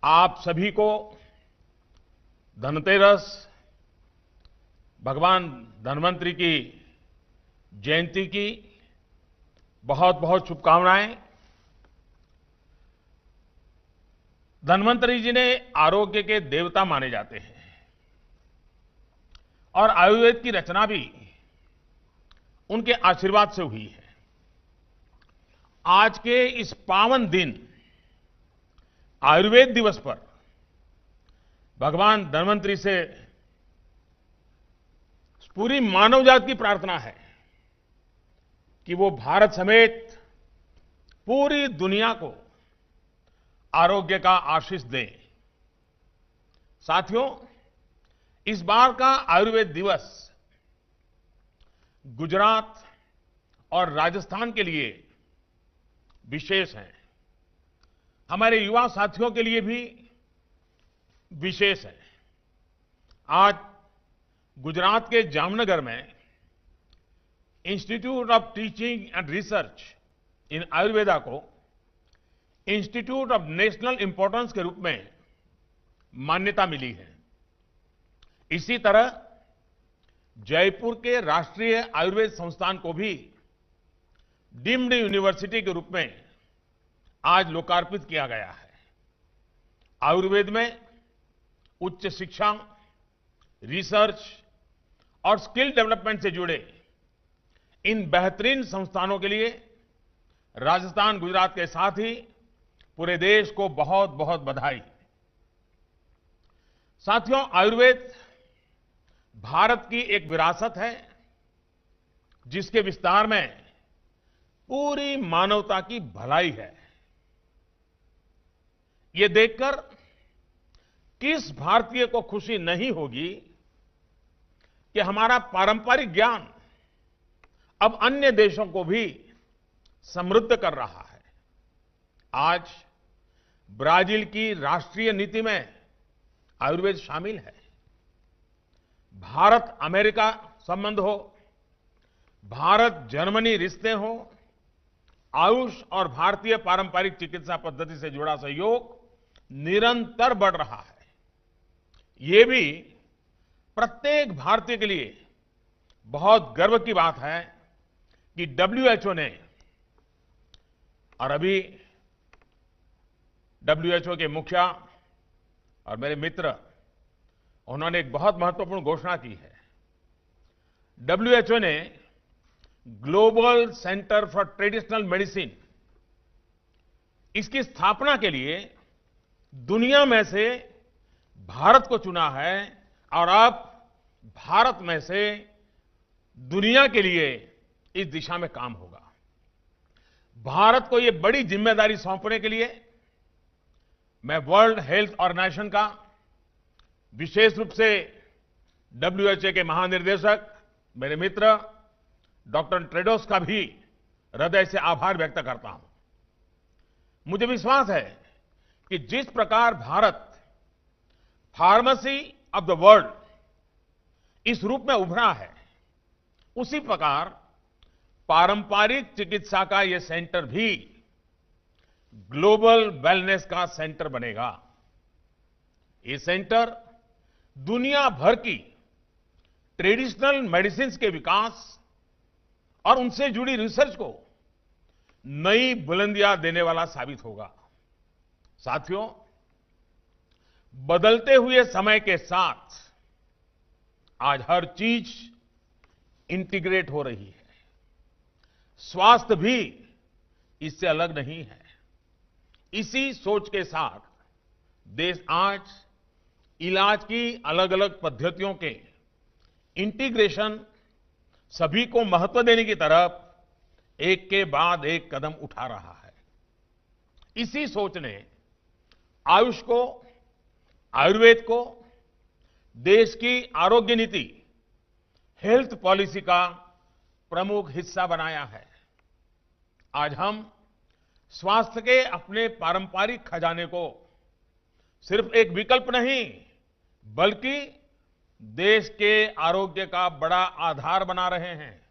आप सभी को धनतेरस, भगवान धन्वंतरि की जयंती की बहुत बहुत शुभकामनाएं। धन्वंतरि जी ने आरोग्य के देवता माने जाते हैं और आयुर्वेद की रचना भी उनके आशीर्वाद से हुई है। आज के इस पावन दिन आयुर्वेद दिवस पर भगवान धन्वंतरि से पूरी मानव जाति की प्रार्थना है कि वो भारत समेत पूरी दुनिया को आरोग्य का आशीष दें। साथियों, इस बार का आयुर्वेद दिवस गुजरात और राजस्थान के लिए विशेष है। हमारे युवा साथियों के लिए भी विशेष है। आज गुजरात के जामनगर में institute of teaching and research इन आयुर्वेदा को इंस्टीट्यूट ऑफ नेशनल इंपॉर्टेंस के रूप में मान्यता मिली है। इसी तरह जयपुर के राष्ट्रीय आयुर्वेद संस्थान को भी डीम्ड यूनिवर्सिटी के रूप में आज लोकार्पित किया गया है। आयुर्वेद में उच्च शिक्षा, रिसर्च और स्किल डेवलपमेंट से जुड़े इन बेहतरीन संस्थानों के लिए राजस्थान, गुजरात के साथ ही पूरे देश को बहुत बहुत बधाई। साथियों, आयुर्वेद भारत की एक विरासत है जिसके विस्तार में पूरी मानवता की भलाई है। ये देखकर किस भारतीय को खुशी नहीं होगी कि हमारा पारंपरिक ज्ञान अब अन्य देशों को भी समृद्ध कर रहा है। आज ब्राजील की राष्ट्रीय नीति में आयुर्वेद शामिल है। भारत अमेरिका संबंध हो, भारत जर्मनी रिश्ते हो, आयुष और भारतीय पारंपरिक चिकित्सा पद्धति से जुड़ा सहयोग निरंतर बढ़ रहा है। ये भी प्रत्येक भारतीय के लिए बहुत गर्व की बात है कि WHO ने, और अभी WHO के मुखिया और मेरे मित्र, उन्होंने एक बहुत महत्वपूर्ण घोषणा की है। WHO ने global centre for traditional medicine, इसकी स्थापना के लिए दुनिया में से भारत को चुना है और अब भारत में से दुनिया के लिए इस दिशा में काम होगा। भारत को यह बड़ी जिम्मेदारी सौंपने के लिए मैं वर्ल्ड हेल्थ ऑर्गेनाइजेशन का, विशेष रूप से WHO के महानिर्देशक, मेरे मित्र डॉक्टर टेड्रोस का भी हृदय से आभार व्यक्त करता हूं। मुझे विश्वास है कि जिस प्रकार Bharat pharmacy of the world इस रूप में उभरा है, उसी प्रकार पारंपरिक चिकित्सा का यह सेंटर भी ग्लोबल वेलनेस का सेंटर बनेगा। ये सेंटर दुनिया भर की ट्रेडिशनल मेडिसिन के विकास और उनसे जुड़ी रिसर्च को नई बुलंदियां देने वाला साबित होगा। साथियों, बदलते हुए समय के साथ आज हर चीज इंटीग्रेट हो रही है। स्वास्थ्य भी इससे अलग नहीं है। इसी सोच के साथ देश आज इलाज की अलग अलग पद्धतियों के इंटीग्रेशन, सभी को महत्व देने की तरफ एक के बाद एक कदम उठा रहा है। इसी सोच ने आयुष को, आयुर्वेद को देश की आरोग्य नीति, हेल्थ पॉलिसी का प्रमुख हिस्सा बनाया है। आज हम स्वास्थ्य के अपने पारंपरिक खजाने को सिर्फ एक विकल्प नहीं, बल्कि देश के आरोग्य का बड़ा आधार बना रहे हैं।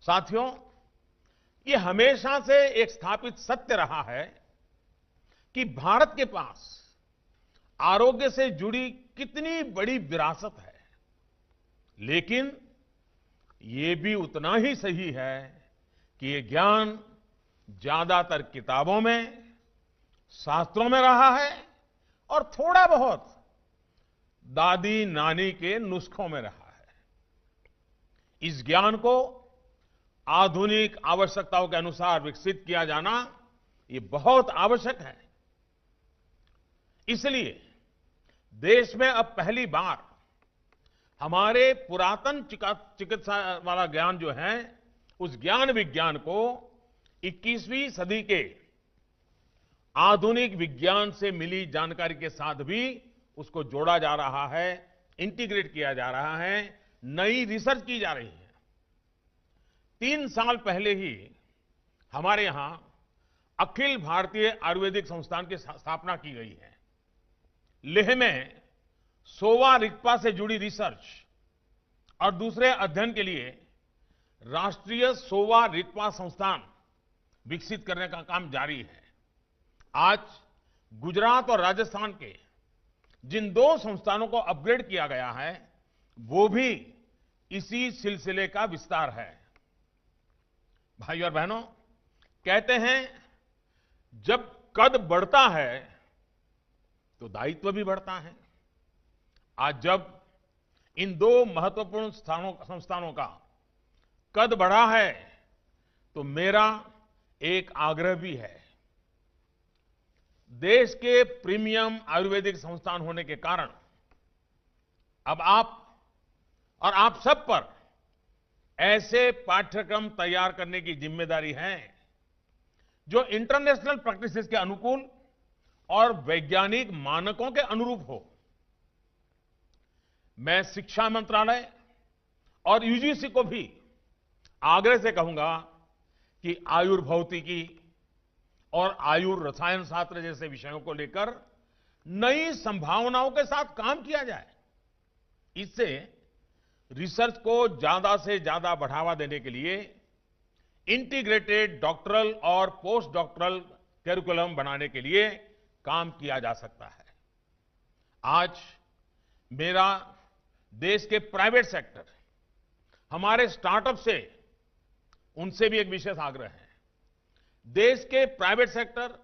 साथियों, ये हमेशा से एक स्थापित सत्य रहा है कि भारत के पास आरोग्य से जुड़ी कितनी बड़ी विरासत है, लेकिन ये भी उतना ही सही है कि ये ज्ञान ज्यादातर किताबों में, शास्त्रों में रहा है और थोड़ा बहुत दादी नानी के नुस्खों में रहा है। इस ज्ञान को आधुनिक आवश्यकताओं के अनुसार विकसित किया जाना ये बहुत आवश्यक है। इसलिए देश में अब पहली बार हमारे पुरातन चिकित्सा वाला ज्ञान जो है, उस ज्ञान विज्ञान को 21वीं सदी के आधुनिक विज्ञान से मिली जानकारी के साथ भी उसको जोड़ा जा रहा है, इंटीग्रेट किया जा रहा है, नई रिसर्च की जा रही है। 3 साल पहले ही हमारे यहां अखिल भारतीय आयुर्वेदिक संस्थान की स्थापना की गई है। लेह में सोवा रिगपा से जुड़ी रिसर्च और दूसरे अध्ययन के लिए राष्ट्रीय सोवा रिगपा संस्थान विकसित करने का काम जारी है। आज गुजरात और राजस्थान के जिन 2 संस्थानों को अपग्रेड किया गया है, वो भी इसी सिलसिले का विस्तार है। भाई और बहनों, कहते हैं जब कद बढ़ता है तो दायित्व भी बढ़ता है। आज जब इन 2 महत्वपूर्ण संस्थानों का कद बढ़ा है, तो मेरा एक आग्रह भी है। देश के प्रीमियम आयुर्वेदिक संस्थान होने के कारण अब आप सब पर ऐसे पाठ्यक्रम तैयार करने की जिम्मेदारी है जो इंटरनेशनल प्रैक्टिसेस के अनुकूल और वैज्ञानिक मानकों के अनुरूप हो। मैं शिक्षा मंत्रालय और यूजीसी को भी आग्रह से कहूंगा कि आयुर्भौतिकी और आयुर्रसायन शास्त्र जैसे विषयों को लेकर नई संभावनाओं के साथ काम किया जाए। इससे रिसर्च को ज्यादा से ज्यादा बढ़ावा देने के लिए इंटीग्रेटेड डॉक्टरल और पोस्ट डॉक्टरल करिकुलम बनाने के लिए काम किया जा सकता है। आज मेरा देश के प्राइवेट सेक्टर, हमारे स्टार्टअप से, उनसे भी एक विशेष आग्रह है। देश के प्राइवेट सेक्टर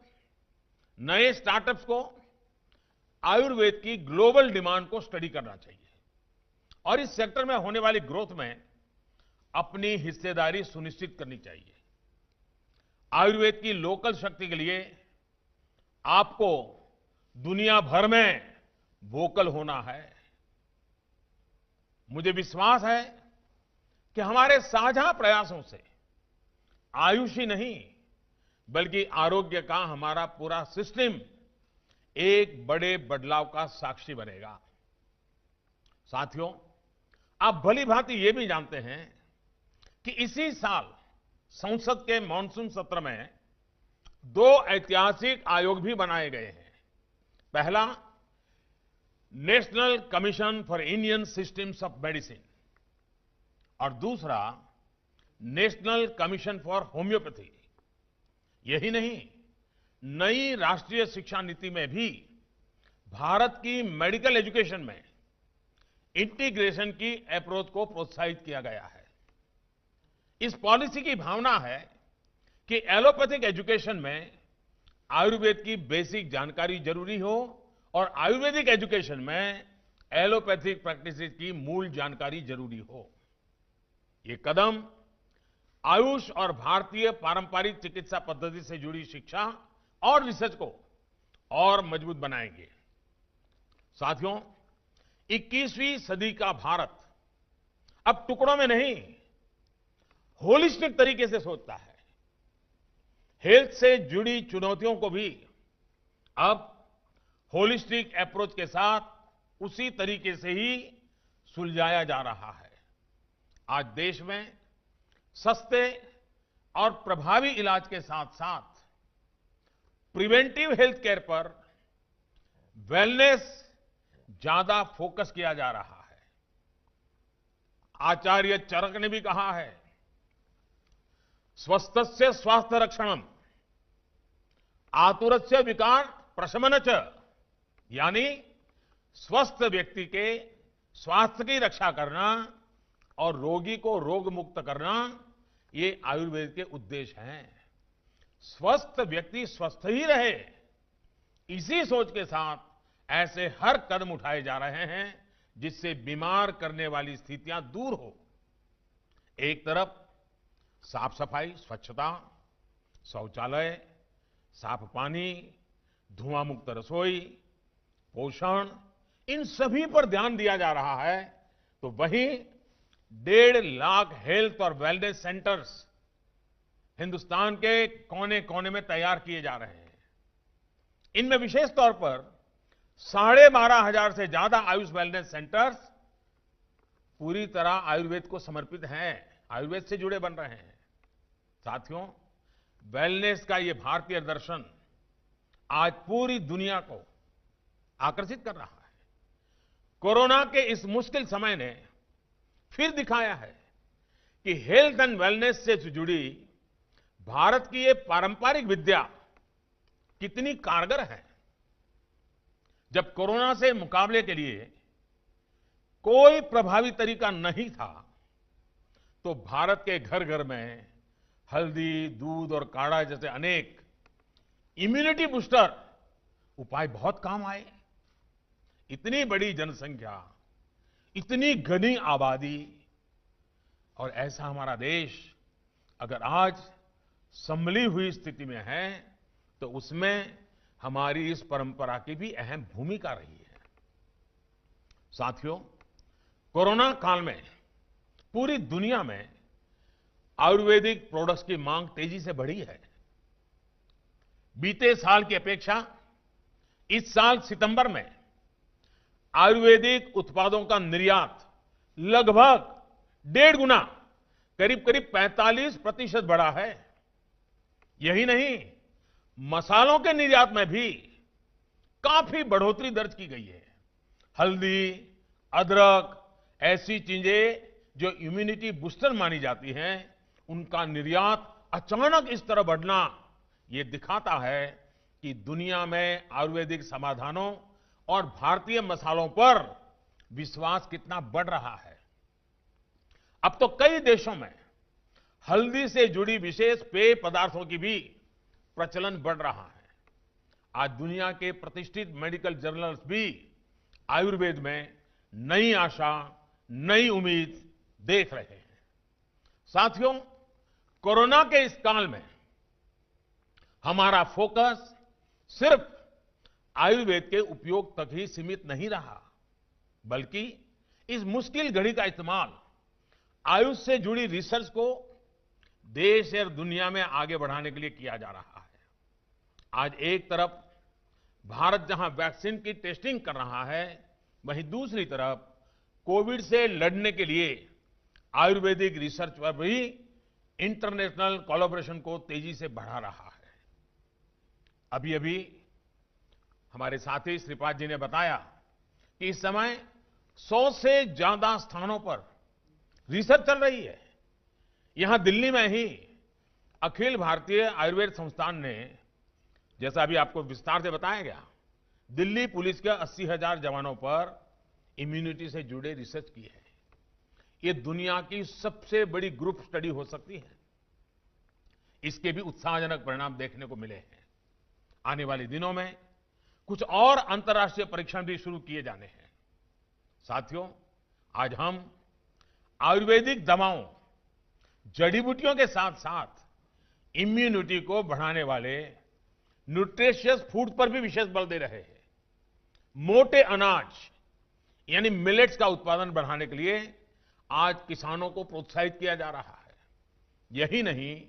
नए स्टार्टअप्स को आयुर्वेद की ग्लोबल डिमांड को स्टडी करना चाहिए और इस सेक्टर में होने वाली ग्रोथ में अपनी हिस्सेदारी सुनिश्चित करनी चाहिए। आयुर्वेद की लोकल शक्ति के लिए आपको दुनिया भर में वोकल होना है। मुझे विश्वास है कि हमारे साझा प्रयासों से आयुष ही नहीं बल्कि आरोग्य का हमारा पूरा सिस्टम एक बड़े बदलाव का साक्षी बनेगा। साथियों, आप भली भांति ये भी जानते हैं कि इसी साल संसद के मॉनसून सत्र में 2 ऐतिहासिक आयोग भी बनाए गए हैं। पहला, national commission for Indian systems of medicine और दूसरा, नेशनल कमीशन फॉर होम्योपैथी। यही नहीं, नई राष्ट्रीय शिक्षा नीति में भी भारत की मेडिकल एजुकेशन में इंटीग्रेशन की अप्रोच को प्रोत्साहित किया गया है। इस पॉलिसी की भावना है कि एलोपैथिक एजुकेशन में आयुर्वेद की बेसिक जानकारी जरूरी हो और आयुर्वेदिक एजुकेशन में एलोपैथिक प्रैक्टिसेस की मूल जानकारी जरूरी हो। ये कदम आयुष और भारतीय पारंपरिक चिकित्सा पद्धति से जुड़ी शिक्षा और रिसर्च को और मजबूत बनाएंगे। साथियों, 21वीं सदी का भारत अब टुकड़ों में नहीं, होलिस्टिक तरीके से सोचता है। हेल्थ से जुड़ी चुनौतियों को भी अब होलिस्टिक अप्रोच के साथ उसी तरीके से ही सुलझाया जा रहा है। आज देश में सस्ते और प्रभावी इलाज के साथ साथ प्रिवेंटिव हेल्थ केयर पर वेलनेस ज्यादा फोकस किया जा रहा है। आचार्य चरक ने भी कहा है, स्वस्थस्य स्वास्थ्य रक्षणम। आतुरस्य विकार प्रशमन च, यानी स्वस्थ व्यक्ति के स्वास्थ्य की रक्षा करना और रोगी को रोग मुक्त करना, ये आयुर्वेद के उद्देश्य हैं। स्वस्थ व्यक्ति स्वस्थ ही रहे, इसी सोच के साथ ऐसे हर कदम उठाए जा रहे हैं जिससे बीमार करने वाली स्थितियां दूर हो। एक तरफ साफ सफाई, स्वच्छता, शौचालय, साफ पानी, धुआं मुक्त रसोई, पोषण, इन सभी पर ध्यान दिया जा रहा है, तो वहीं 1.5 लाख हेल्थ और वेलनेस सेंटर्स हिंदुस्तान के कोने कोने में तैयार किए जा रहे हैं। इनमें विशेष तौर पर 12,500 से ज्यादा आयुष वेलनेस सेंटर्स पूरी तरह आयुर्वेद को समर्पित हैं, आयुर्वेद से जुड़े बन रहे हैं। साथियों, वेलनेस का ये भारतीय दर्शन आज पूरी दुनिया को आकर्षित कर रहा है। कोरोना के इस मुश्किल समय ने फिर दिखाया है कि हेल्थ एंड वेलनेस से जुड़ी भारत की ये पारंपरिक विद्या कितनी कारगर है। जब कोरोना से मुकाबले के लिए कोई प्रभावी तरीका नहीं था, तो भारत के घर घर में हल्दी, दूध और काढ़ा जैसे अनेक इम्यूनिटी बूस्टर उपाय बहुत काम आए। इतनी बड़ी जनसंख्या, इतनी घनी आबादी और ऐसा हमारा देश अगर आज संभली हुई स्थिति में है, तो उसमें हमारी इस परंपरा की भी अहम भूमिका रही है। साथियों, कोरोना काल में पूरी दुनिया में आयुर्वेदिक प्रोडक्ट्स की मांग तेजी से बढ़ी है। बीते साल की अपेक्षा इस साल सितंबर में आयुर्वेदिक उत्पादों का निर्यात लगभग 1.5 गुना, करीब करीब 45% बढ़ा है। यही नहीं, मसालों के निर्यात में भी काफी बढ़ोतरी दर्ज की गई है। हल्दी, अदरक, ऐसी चीजें जो इम्यूनिटी बूस्टर मानी जाती हैं, उनका निर्यात अचानक इस तरह बढ़ना, ये दिखाता है कि दुनिया में आयुर्वेदिक समाधानों और भारतीय मसालों पर विश्वास कितना बढ़ रहा है। अब तो कई देशों में हल्दी से जुड़ी विशेष पेय पदार्थों की भी प्रचलन बढ़ रहा है। आज दुनिया के प्रतिष्ठित मेडिकल जर्नल्स भी आयुर्वेद में नई आशा, नई उम्मीद देख रहे हैं। साथियों, कोरोना के इस काल में हमारा फोकस सिर्फ आयुर्वेद के उपयोग तक ही सीमित नहीं रहा, बल्कि इस मुश्किल घड़ी का इस्तेमाल आयुष से जुड़ी रिसर्च को देश और दुनिया में आगे बढ़ाने के लिए किया जा रहा है। आज एक तरफ भारत जहां वैक्सीन की टेस्टिंग कर रहा है, वहीं दूसरी तरफ कोविड से लड़ने के लिए आयुर्वेदिक रिसर्च पर भी इंटरनेशनल कोलैबोरेशन को तेजी से बढ़ा रहा है। अभी अभी हमारे साथी श्रीपाद जी ने बताया कि इस समय 100 से ज्यादा स्थानों पर रिसर्च चल रही है। यहां दिल्ली में ही अखिल भारतीय आयुर्वेद संस्थान ने, जैसा अभी आपको विस्तार से बताया गया, दिल्ली पुलिस के 80,000 जवानों पर इम्यूनिटी से जुड़े रिसर्च की है। ये दुनिया की सबसे बड़ी ग्रुप स्टडी हो सकती है। इसके भी उत्साहजनक परिणाम देखने को मिले हैं। आने वाले दिनों में कुछ और अंतर्राष्ट्रीय परीक्षण भी शुरू किए जाने हैं। साथियों, आज हम आयुर्वेदिक दवाओं, जड़ी बूटियों के साथ साथ इम्यूनिटी को बढ़ाने वाले न्यूट्रिशियस फूड पर भी विशेष बल दे रहे हैं। मोटे अनाज यानी मिलेट्स का उत्पादन बढ़ाने के लिए आज किसानों को प्रोत्साहित किया जा रहा है। यही नहीं,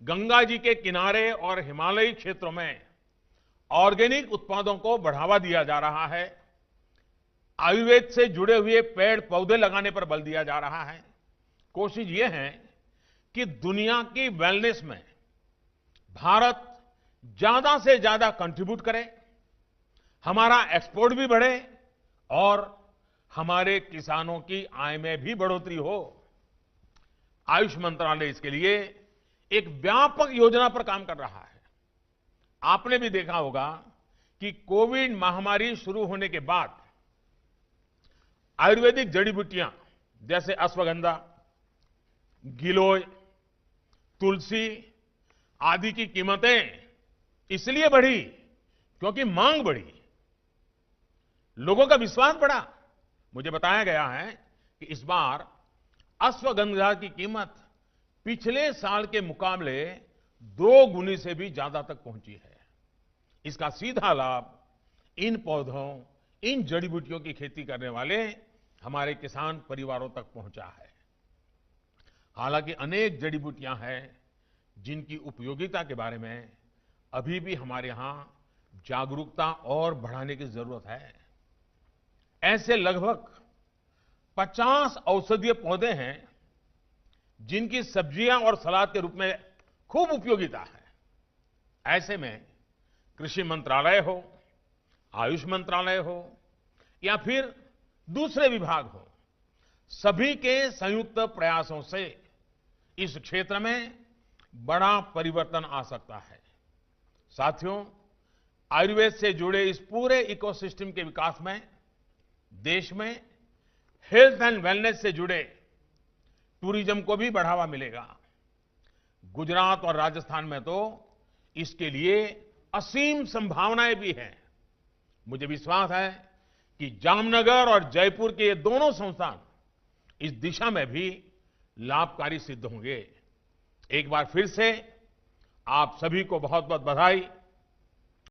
गंगा जी के किनारे और हिमालयी क्षेत्रों में ऑर्गेनिक उत्पादों को बढ़ावा दिया जा रहा है। आयुर्वेद से जुड़े हुए पेड़ पौधे लगाने पर बल दिया जा रहा है। कोशिश यह है कि दुनिया की वेलनेस में भारत ज्यादा से ज्यादा कंट्रीब्यूट करे, हमारा एक्सपोर्ट भी बढ़े और हमारे किसानों की आय में भी बढ़ोतरी हो। आयुष मंत्रालय इसके लिए एक व्यापक योजना पर काम कर रहा है। आपने भी देखा होगा कि कोविड महामारी शुरू होने के बाद आयुर्वेदिक जड़ी बूटियां जैसे अश्वगंधा, गिलोय, तुलसी आदि की कीमतें इसलिए बढ़ी क्योंकि मांग बढ़ी, लोगों का विश्वास बढ़ा। मुझे बताया गया है कि इस बार अश्वगंधा की कीमत पिछले साल के मुकाबले 2 गुनी से भी ज्यादा तक पहुंची है। इसका सीधा लाभ इन पौधों, इन जड़ी बूटियों की खेती करने वाले हमारे किसान परिवारों तक पहुंचा है। हालांकि अनेक जड़ी बूटियां हैं जिनकी उपयोगिता के बारे में अभी भी हमारे यहां जागरूकता और बढ़ाने की जरूरत है। ऐसे लगभग 50 औषधीय पौधे हैं जिनकी सब्जियां और सलाद के रूप में खूब उपयोगिता है। ऐसे में कृषि मंत्रालय हो, आयुष मंत्रालय हो या फिर दूसरे विभाग हो, सभी के संयुक्त प्रयासों से इस क्षेत्र में बड़ा परिवर्तन आ सकता है। साथियों, आयुर्वेद से जुड़े इस पूरे इकोसिस्टम के विकास में देश में हेल्थ एंड वेलनेस से जुड़े टूरिज्म को भी बढ़ावा मिलेगा। गुजरात और राजस्थान में तो इसके लिए असीम संभावनाएं भी हैं। मुझे विश्वास है कि जामनगर और जयपुर के ये दोनों संस्थान इस दिशा में भी लाभकारी सिद्ध होंगे। एक बार फिर से आप सभी को बहुत बहुत बधाई।